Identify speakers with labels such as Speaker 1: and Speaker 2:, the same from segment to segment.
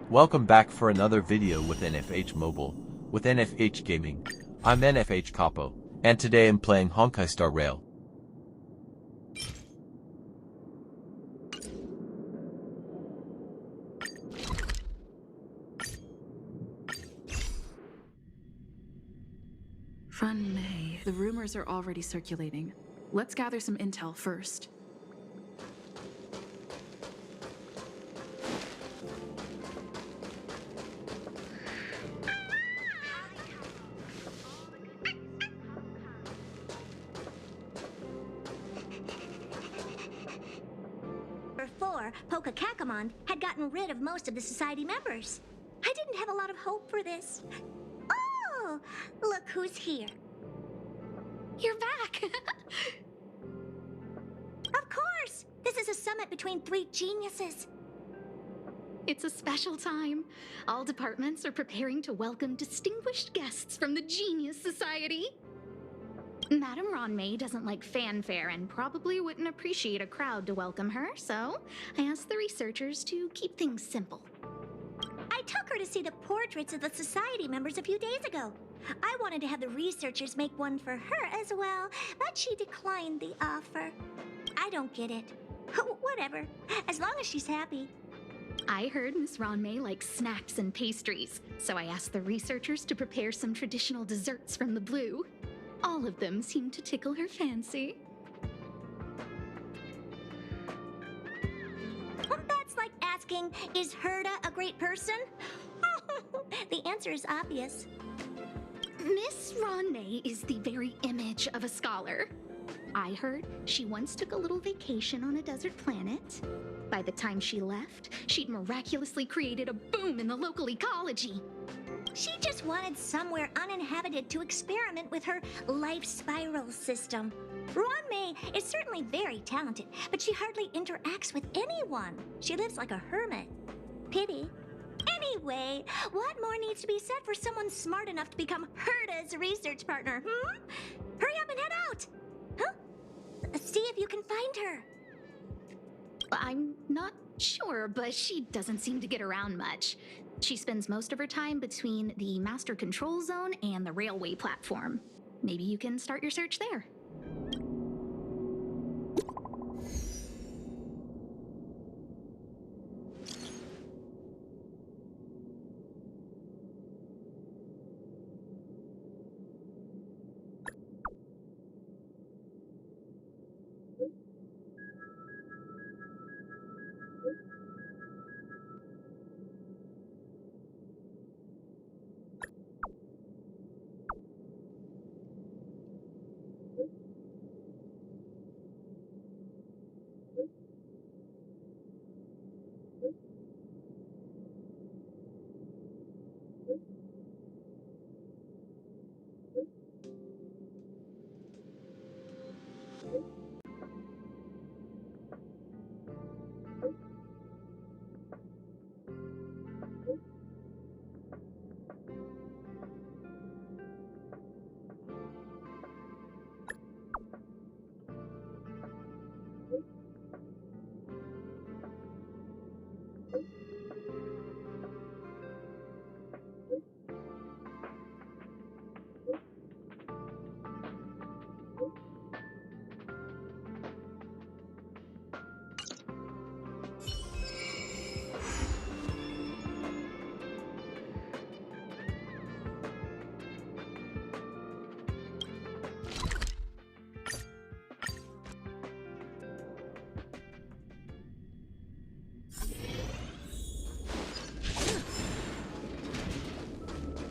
Speaker 1: Welcome back for another video with NFH Mobile, with NFH Gaming. I'm NFH Capo, and today I'm playing Honkai Star Rail.
Speaker 2: Run May. The rumors are already circulating. Let's gather some intel first.
Speaker 3: Before, Pokakakamon had gotten rid of most of the society members. I didn't have a lot of hope for this. Oh, look who's here.
Speaker 4: You're back!
Speaker 3: Of course! This is a summit between three geniuses.
Speaker 4: It's a special time. All departments are preparing to welcome distinguished guests from the Genius Society. Madame Ronmei doesn't like fanfare and probably wouldn't appreciate a crowd to welcome her, so I asked the researchers to keep things simple.
Speaker 3: I took her to see the portraits of the society members a few days ago. I wanted to have the researchers make one for her as well, but she declined the offer. I don't get it. Whatever, as long as she's happy.
Speaker 4: I heard Miss Ronmei likes snacks and pastries, so I asked the researchers to prepare some traditional desserts from the blue. All of them seemed to tickle her fancy.
Speaker 3: That's like asking, is Herda a great person? The answer is obvious.
Speaker 4: Miss Ronmei is the very image of a scholar. I heard she once took a little vacation on a desert planet. By the time she left, she'd miraculously created a boom in the local ecology.
Speaker 3: She just wanted somewhere uninhabited to experiment with her life spiral system. Ronmei is certainly very talented, but she hardly interacts with anyone. She lives like a hermit. Pity. Anyway, what more needs to be said for someone smart enough to become Herda's research partner, Hurry up and head out! Huh? See if you can find her.
Speaker 4: I'm not sure, but she doesn't seem to get around much. She spends most of her time between the master control zone and the railway platform. Maybe you can start your search there.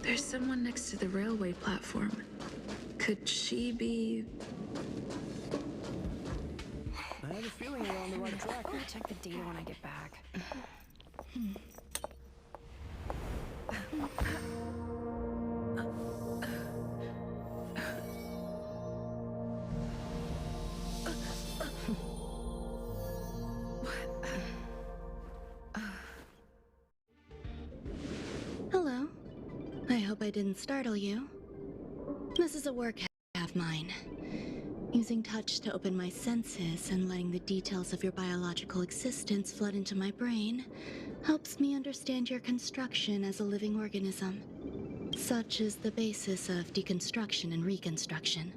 Speaker 2: There's someone next to the railway platform. Could she be...
Speaker 5: I have a feeling we're on the right track.
Speaker 6: I'll check the data when I get back.
Speaker 7: Hello. I hope I didn't startle you. This is a work of mine. Using touch to open my senses and letting the details of your biological existence flood into my brain, helps me understand your construction as a living organism. Such is the basis of deconstruction and reconstruction.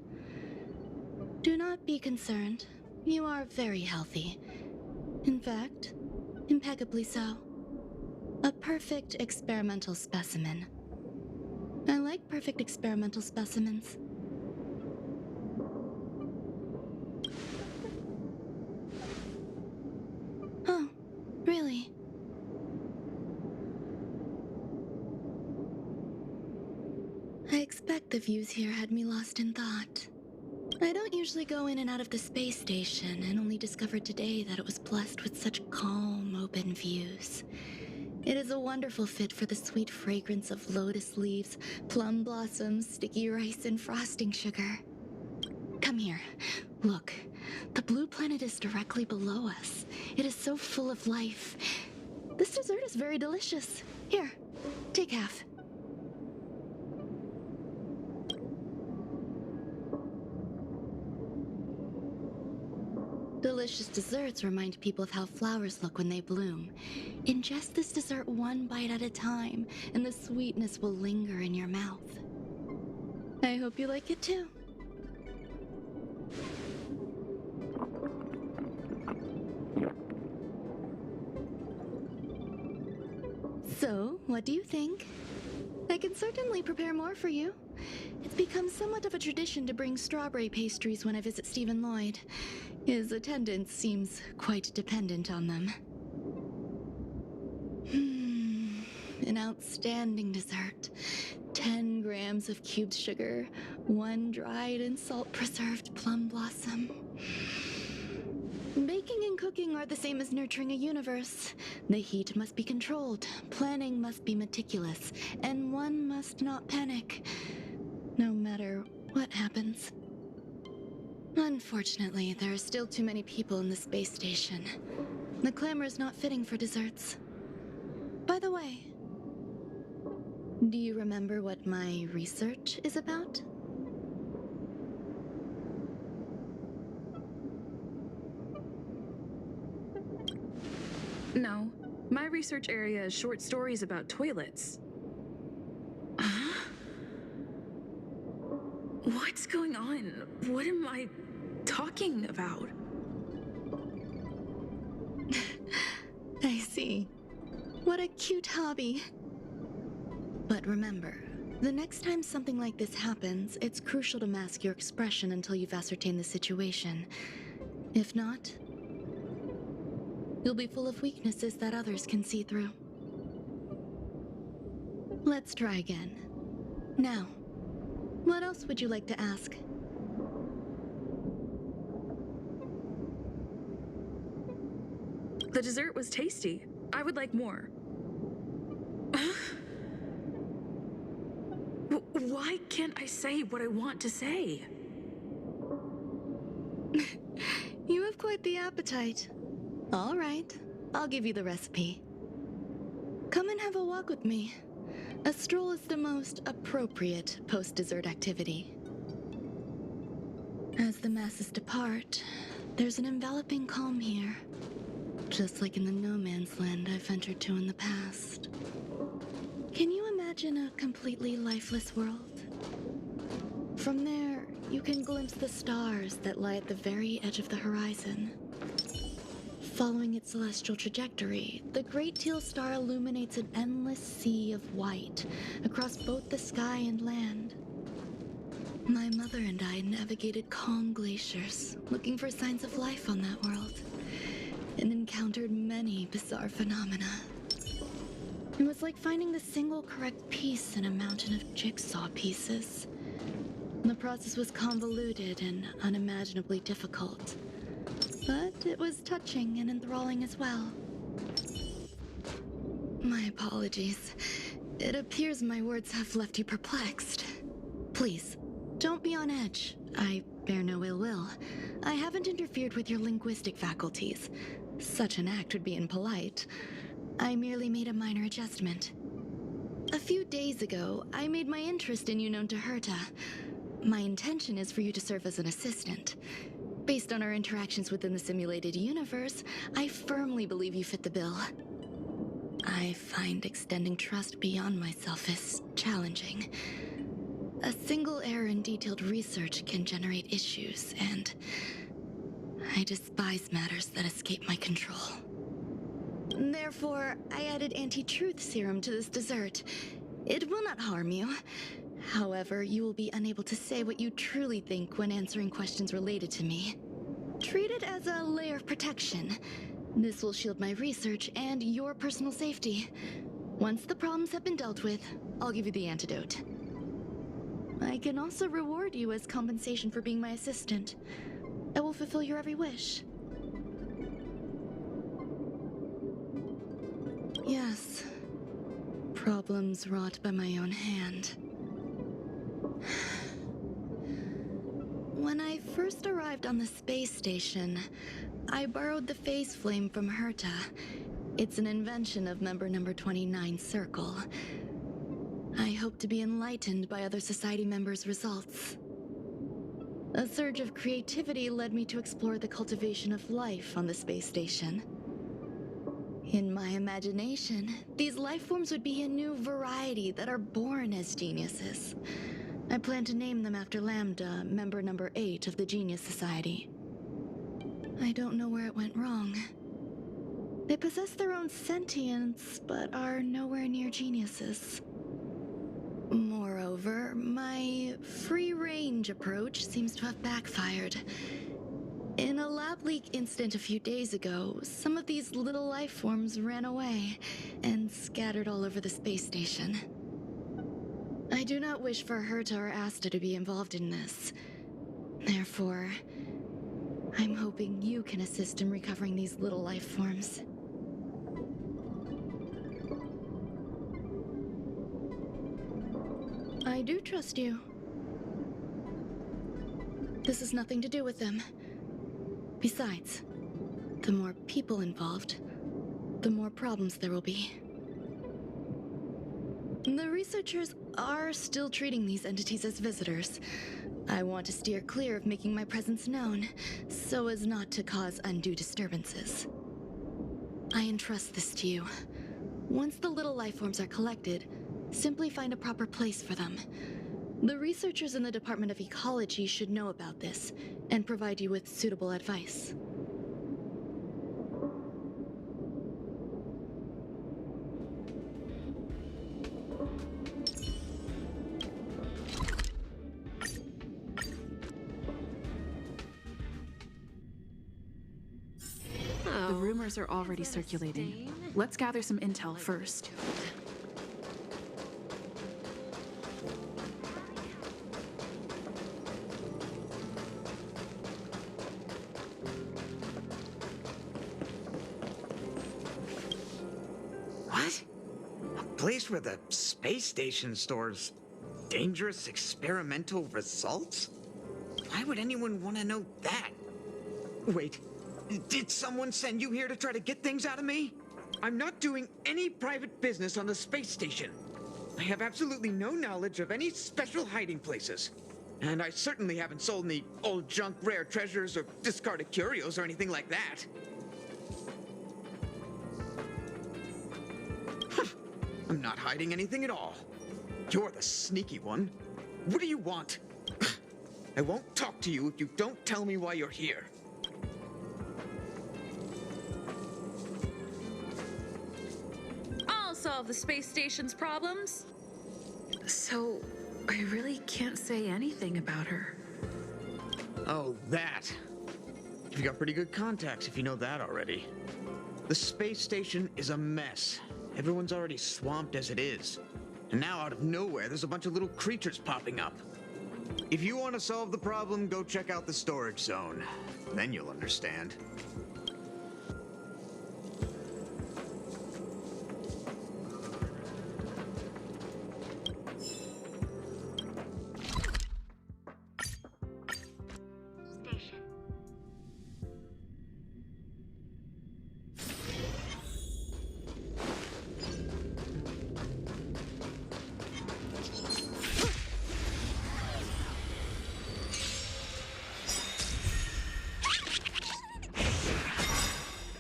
Speaker 7: Do not be concerned. You are very healthy. In fact, impeccably so. A perfect experimental specimen. I like perfect experimental specimens. Oh, really? I expect the views here had me lost in thought. I don't usually go in and out of the space station, and only discovered today that it was blessed with such calm, open views. It is a wonderful fit for the sweet fragrance of lotus leaves, plum blossoms, sticky rice, and frosting sugar. Come here. Look. The blue planet is directly below us. It is so full of life. This dessert is very delicious. Here, take half. Delicious desserts remind people of how flowers look when they bloom. Ingest this dessert one bite at a time, and the sweetness will linger in your mouth. I hope you like it too. So, what do you think? I can certainly prepare more for you. It's become somewhat of a tradition to bring strawberry pastries when I visit Stephen Lloyd. His attendance seems quite dependent on them. An outstanding dessert. 10 grams of cubed sugar, 1 dried and salt-preserved plum blossom. Baking and cooking are the same as nurturing a universe. The heat must be controlled, planning must be meticulous, and one must not panic, no matter what happens. Unfortunately, there are still too many people in the space station. The clamor is not fitting for desserts. By the way, do you remember what my research is about?
Speaker 2: No. My research area is short stories about toilets. Huh? What's going on? What am I talking about?
Speaker 7: I see. What a cute hobby. But remember, the next time something like this happens, it's crucial to mask your expression until you've ascertained the situation. If not, you'll be full of weaknesses that others can see through. Let's try again. Now, what else would you like to ask?
Speaker 2: The dessert was tasty. I would like more. Why can't I say what I want to say?
Speaker 7: You have quite the appetite. All right, I'll give you the recipe. Come and have a walk with me. A stroll is the most appropriate post-dessert activity. As the masses depart, there's an enveloping calm here, just like in the no-man's land I've ventured to in the past. Can you imagine a completely lifeless world? From there, you can glimpse the stars that lie at the very edge of the horizon. Following its celestial trajectory, the Great Teal Star illuminates an endless sea of white across both the sky and land. My mother and I navigated calm glaciers, looking for signs of life on that world, and encountered many bizarre phenomena. It was like finding the single correct piece in a mountain of jigsaw pieces. The process was convoluted and unimaginably difficult, but it was touching and enthralling as well. My apologies. It appears my words have left you perplexed. Please, don't be on edge. I bear no ill will. I haven't interfered with your linguistic faculties. Such an act would be impolite. I merely made a minor adjustment. A few days ago, I made my interest in you known to Herta. My intention is for you to serve as an assistant. Based on our interactions within the simulated universe, I firmly believe you fit the bill. I find extending trust beyond myself is challenging. A single error in detailed research can generate issues, and I despise matters that escape my control. Therefore, I added anti-truth serum to this dessert. It will not harm you. However, you will be unable to say what you truly think when answering questions related to me. Treat it as a layer of protection. This will shield my research and your personal safety. Once the problems have been dealt with, I'll give you the antidote. I can also reward you as compensation for being my assistant. I will fulfill your every wish. Yes. Problems wrought by my own hand. When I first arrived on the space station, I borrowed the phase flame from Herta. It's an invention of member number 29 Circle. I hope to be enlightened by other society members' results. A surge of creativity led me to explore the cultivation of life on the space station. In my imagination, these life forms would be a new variety that are born as geniuses. I plan to name them after Lambda, member number 8 of the Genius Society. I don't know where it went wrong. They possess their own sentience, but are nowhere near geniuses. Moreover, my free-range approach seems to have backfired. In a lab leak incident a few days ago, some of these little life forms ran away and scattered all over the space station. I do not wish for Herta or Asta to be involved in this. Therefore, I'm hoping you can assist in recovering these little life forms. I do trust you. This has nothing to do with them. Besides, the more people involved, the more problems there will be. The researchers are still treating these entities as visitors. I want to steer clear of making my presence known, so as not to cause undue disturbances. I entrust this to you. Once the little life forms are collected, simply find a proper place for them. The researchers in the Department of Ecology should know about this, and provide you with suitable advice.
Speaker 2: The rumors are already circulating. Let's gather some intel first.
Speaker 8: What? A place where the space station stores dangerous experimental results? Why would anyone want to know that? Wait, did someone send you here to try to get things out of me? I'm not doing any private business on the space station. I have absolutely no knowledge of any special hiding places. And I certainly haven't sold any old junk rare treasures or discarded curios or anything like that. I'm not hiding anything at all. You're the sneaky one. What do you want? I won't talk to you if you don't tell me why you're here.
Speaker 2: I'll solve the space station's problems. So, I really can't say anything about her.
Speaker 8: Oh, that. You've got pretty good contacts if you know that already. The space station is a mess. Everyone's already swamped as it is. And now out of nowhere, there's a bunch of little creatures popping up. If you want to solve the problem, go check out the storage zone. Then you'll understand.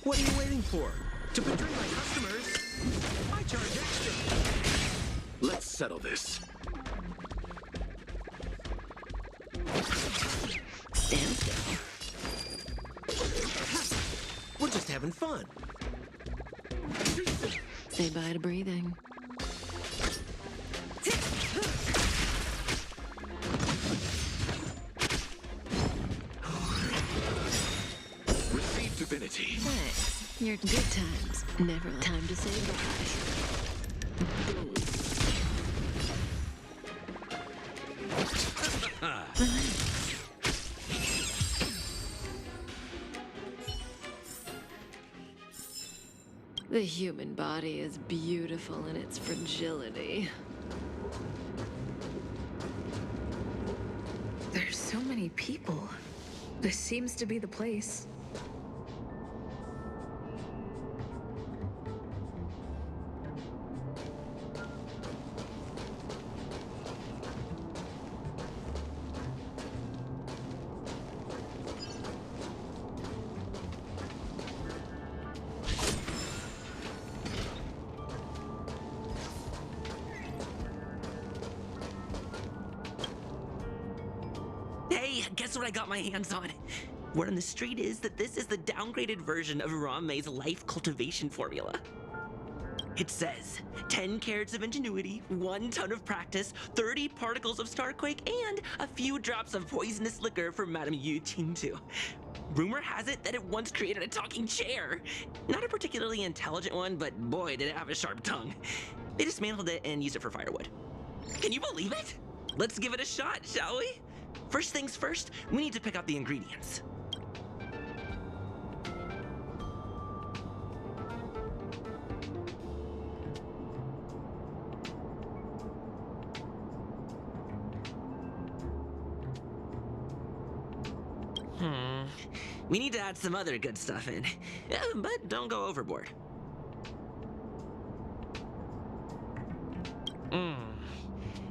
Speaker 8: What are you waiting for? To betray my customers?
Speaker 5: settle this.
Speaker 9: Stand still.
Speaker 5: We're just having fun.
Speaker 9: Say bye to breathing.
Speaker 5: Receive divinity.
Speaker 9: Thanks. Your good times. Never time to say bye. Relax. The human body is beautiful in its fragility.
Speaker 2: There's so many people. This seems to be the place.
Speaker 10: Hey, guess what I got my hands on? Word on the street is that this is the downgraded version of Ranmei's life cultivation formula. It says 10 carats of ingenuity, 1 ton of practice, 30 particles of starquake, and a few drops of poisonous liquor for Madame Yu Ting-tu. Rumor has it that it once created a talking chair. Not a particularly intelligent one, but boy, did it have a sharp tongue. They dismantled it and used it for firewood. Can you believe it? Let's give it a shot, shall we? First things first, we need to pick out the ingredients. We need to add some other good stuff in, but don't go overboard.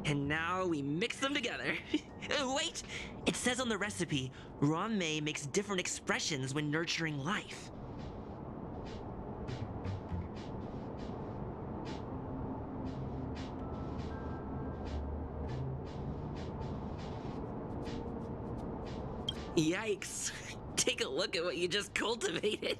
Speaker 10: And now we mix them together. Wait! It says on the recipe, Ranmei makes different expressions when nurturing life. Yikes! Take a look at what you just cultivated.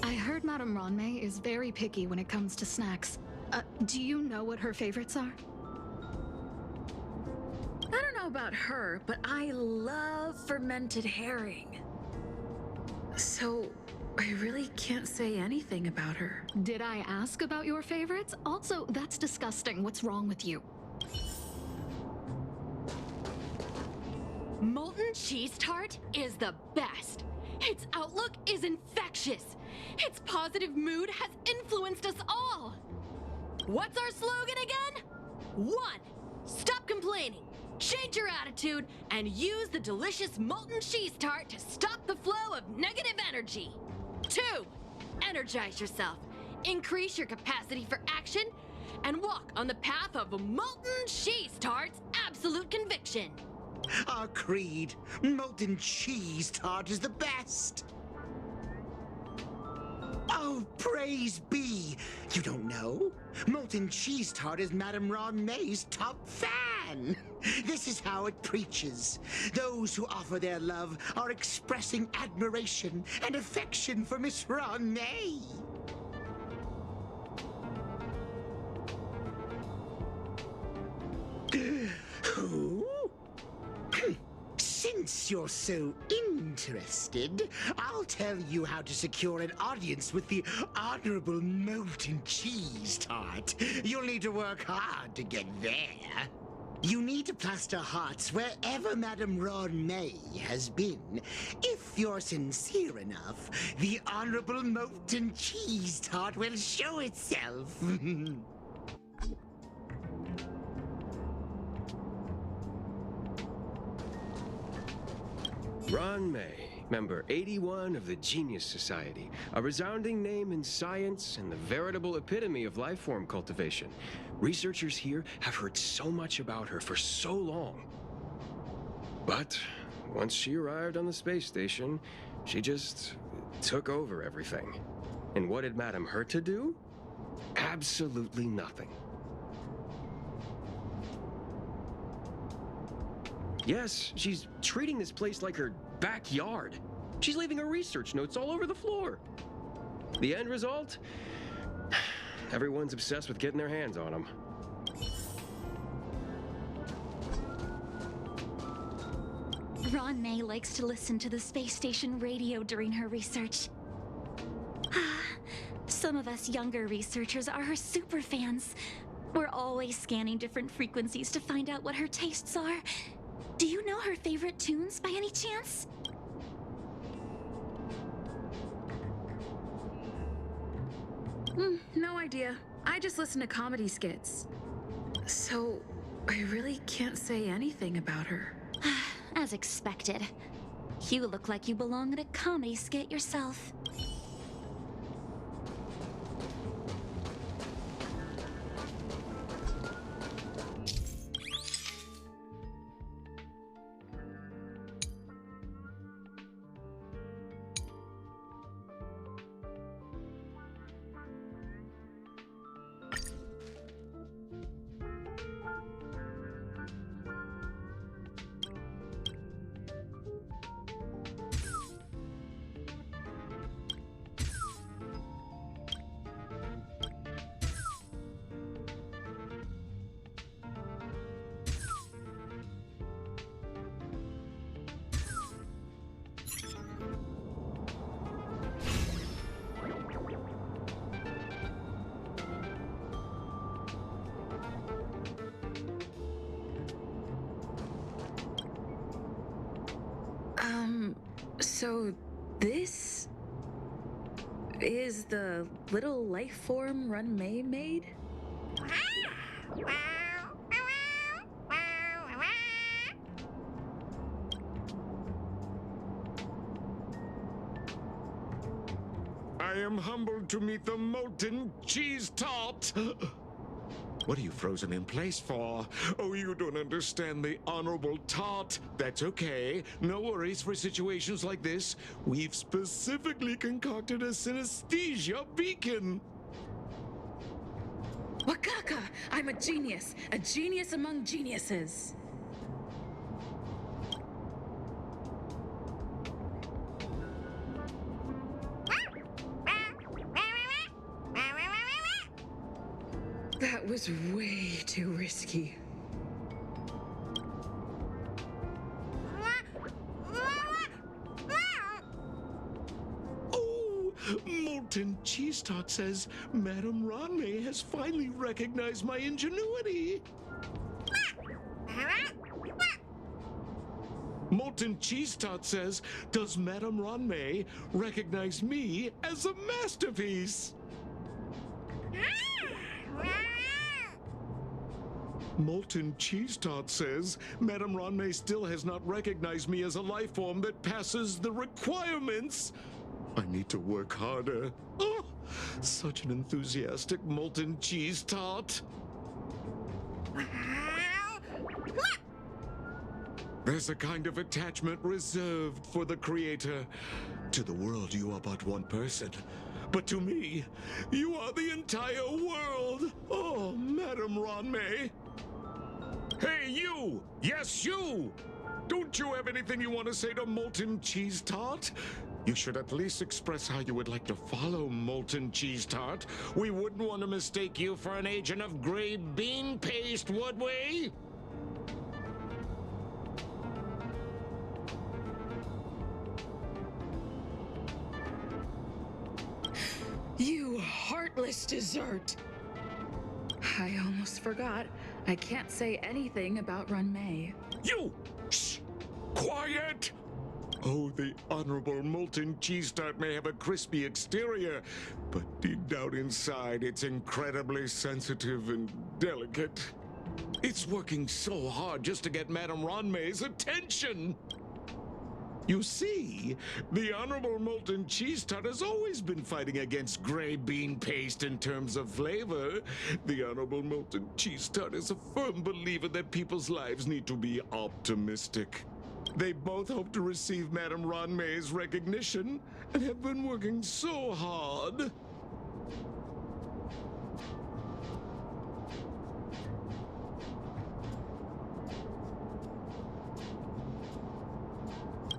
Speaker 4: I heard Madame Ranmei is very picky when it comes to snacks. Do you know what her favorites are?
Speaker 2: I don't know about her, but I love fermented herring. So, I really can't say anything about her.
Speaker 4: Did I ask about your favorites? Also, that's disgusting. What's wrong with you?
Speaker 11: Molten cheese tart is the best. Its outlook is infectious. Its positive mood has influenced us all. What's our slogan again? 1. Stop complaining. Change your attitude and use the delicious molten cheese tart to stop the flow of negative energy. 2. Energize yourself. Increase your capacity for action and walk on the path of molten cheese tart's absolute conviction.
Speaker 12: Our creed, molten cheese tart is the best. Oh, praise be! You don't know? Molten cheese tart is Madame Ranmei's top fan. This is how it preaches. Those who offer their love are expressing admiration and affection for Miss Ranmei. Who? Since you're so interested, I'll tell you how to secure an audience with the Honorable Molten Cheese Tart. You'll need to work hard to get there. You need to plaster hearts wherever Madame Ranmei has been. If you're sincere enough, the Honorable Molten Cheese Tart will show itself.
Speaker 5: Ranmei,
Speaker 13: member 81 of the Genius Society, a resounding name in science and the veritable epitome of life form cultivation. Researchers here have heard so much about her for so long. But once she arrived on the space station, she just took over everything. And what did Madame Herta do? Absolutely nothing. Yes, she's treating this place like her backyard. She's leaving her research notes all over the floor. The end result? Everyone's obsessed with getting their hands on them.
Speaker 3: Ron May likes to listen to the space station radio during her research. Some of us younger researchers are her super fans. We're always scanning different frequencies to find out what her tastes are. Do you know her favorite tunes by any chance?
Speaker 2: No idea. I just listen to comedy skits. So, I really can't say anything about her.
Speaker 3: As expected. You look like you belong in a comedy skit yourself.
Speaker 2: So this is the little life form Run May made?
Speaker 14: I am humbled to meet the molten cheese tart. What are you frozen in place for? Oh, you don't understand the honorable tart. That's okay. No worries for situations like this. We've specifically concocted a synesthesia beacon.
Speaker 2: Wakaka! I'm a genius among geniuses. That was way too risky.
Speaker 14: Oh, molten cheese tart says Madame Ronme has finally recognized my ingenuity. Molten cheese tart says, does Madame Ronme recognize me as a masterpiece? Molten cheese tart says, Madame Ronme still has not recognized me as a life form that passes the requirements. I need to work harder. Oh, such an enthusiastic molten cheese tart. There's a kind of attachment reserved for the creator. To the world, you are but one person. But to me, you are the entire world. Oh, Madame Ronme. Hey, you! Yes, you! Don't you have anything you want to say to Molten Cheese Tart? You should at least express how you would like to follow Molten Cheese Tart. We wouldn't want to mistake you for an agent of gray bean paste, would we?
Speaker 2: You heartless dessert! I almost forgot. I can't say anything about Run May.
Speaker 14: You! Shh! Quiet! Oh, the honorable molten cheese tart may have a crispy exterior, but deep down inside, it's incredibly sensitive and delicate. It's working so hard just to get Madame Ronme's attention. You see, the Honorable Molten Cheese Tart has always been fighting against gray bean paste in terms of flavor. The Honorable Molten Cheese Tart is a firm believer that people's lives need to be optimistic. They both hope to receive Madame Ron May's recognition and have been working so hard.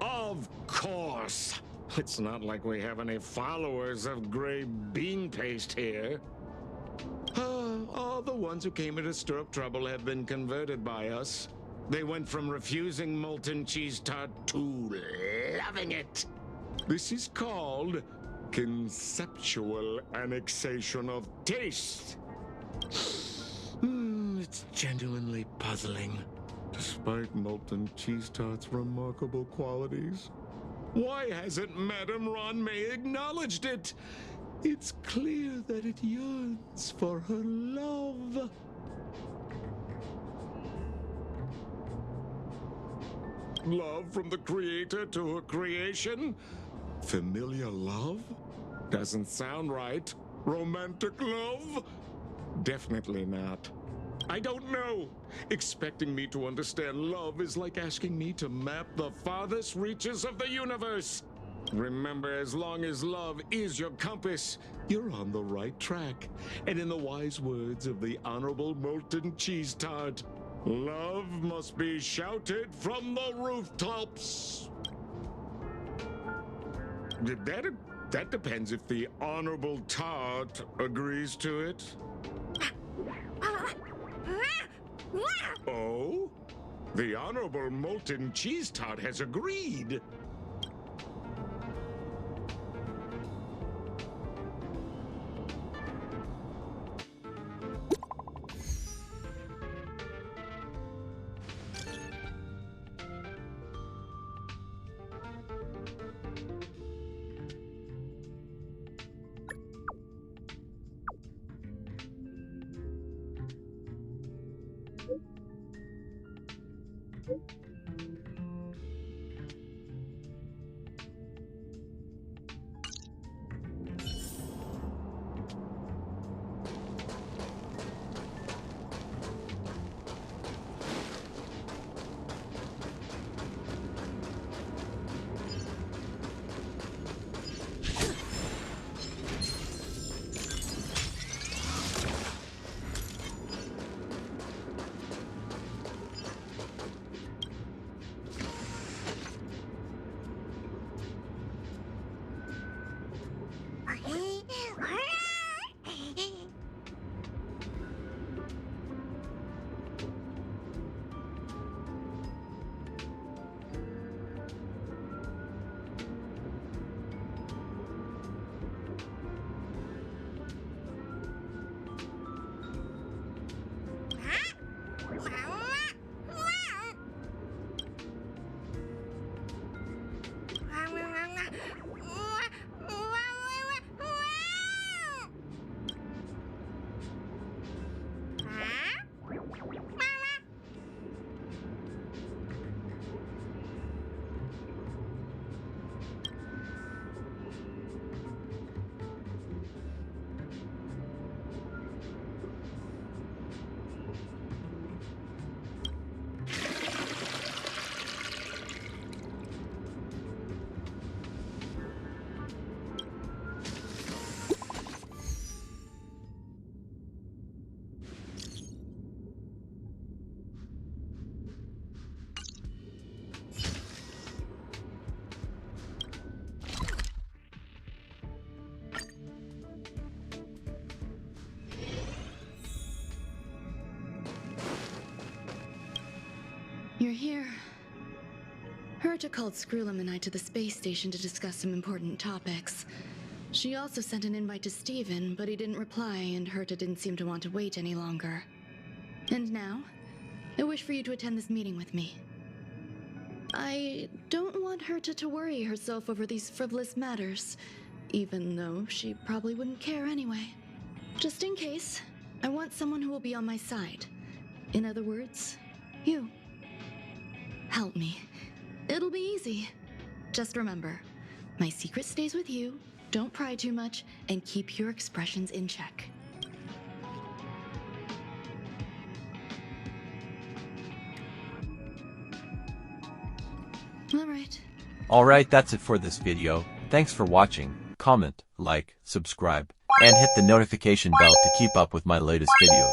Speaker 14: Of course. It's not like we have any followers of gray bean paste here. All the ones who came here to stir up trouble have been converted by us. They went from refusing molten cheese tart to loving it. This is called conceptual annexation of taste. It's genuinely puzzling. Despite molten cheese tart's remarkable qualities, why hasn't Madame Ron May acknowledged it? It's clear that it yearns for her love. Love from the creator to her creation? Familiar love? Doesn't sound right. Romantic love? Definitely not. I don't know. Expecting me to understand love is like asking me to map the farthest reaches of the universe. Remember, as long as love is your compass, you're on the right track. And in the wise words of the Honorable Molten Cheese Tart, love must be shouted from the rooftops. That depends if the Honorable Tart agrees to it. Oh? The Honorable Molten Cheese Tart has agreed.
Speaker 7: You're here. Herta called Screwlum and I to the space station to discuss some important topics. She also sent an invite to Steven, but he didn't reply, and Herta didn't seem to want to wait any longer. And now, I wish for you to attend this meeting with me. I don't want Herta to worry herself over these frivolous matters, even though she probably wouldn't care anyway. Just in case, I want someone who will be on my side. In other words, you. Help me. It'll be easy. Just remember, my secret stays with you, don't pry too much, and keep your expressions in check.
Speaker 1: Alright, that's it for this video. Thanks for watching. Comment, like, subscribe, and hit the notification bell to keep up with my latest videos.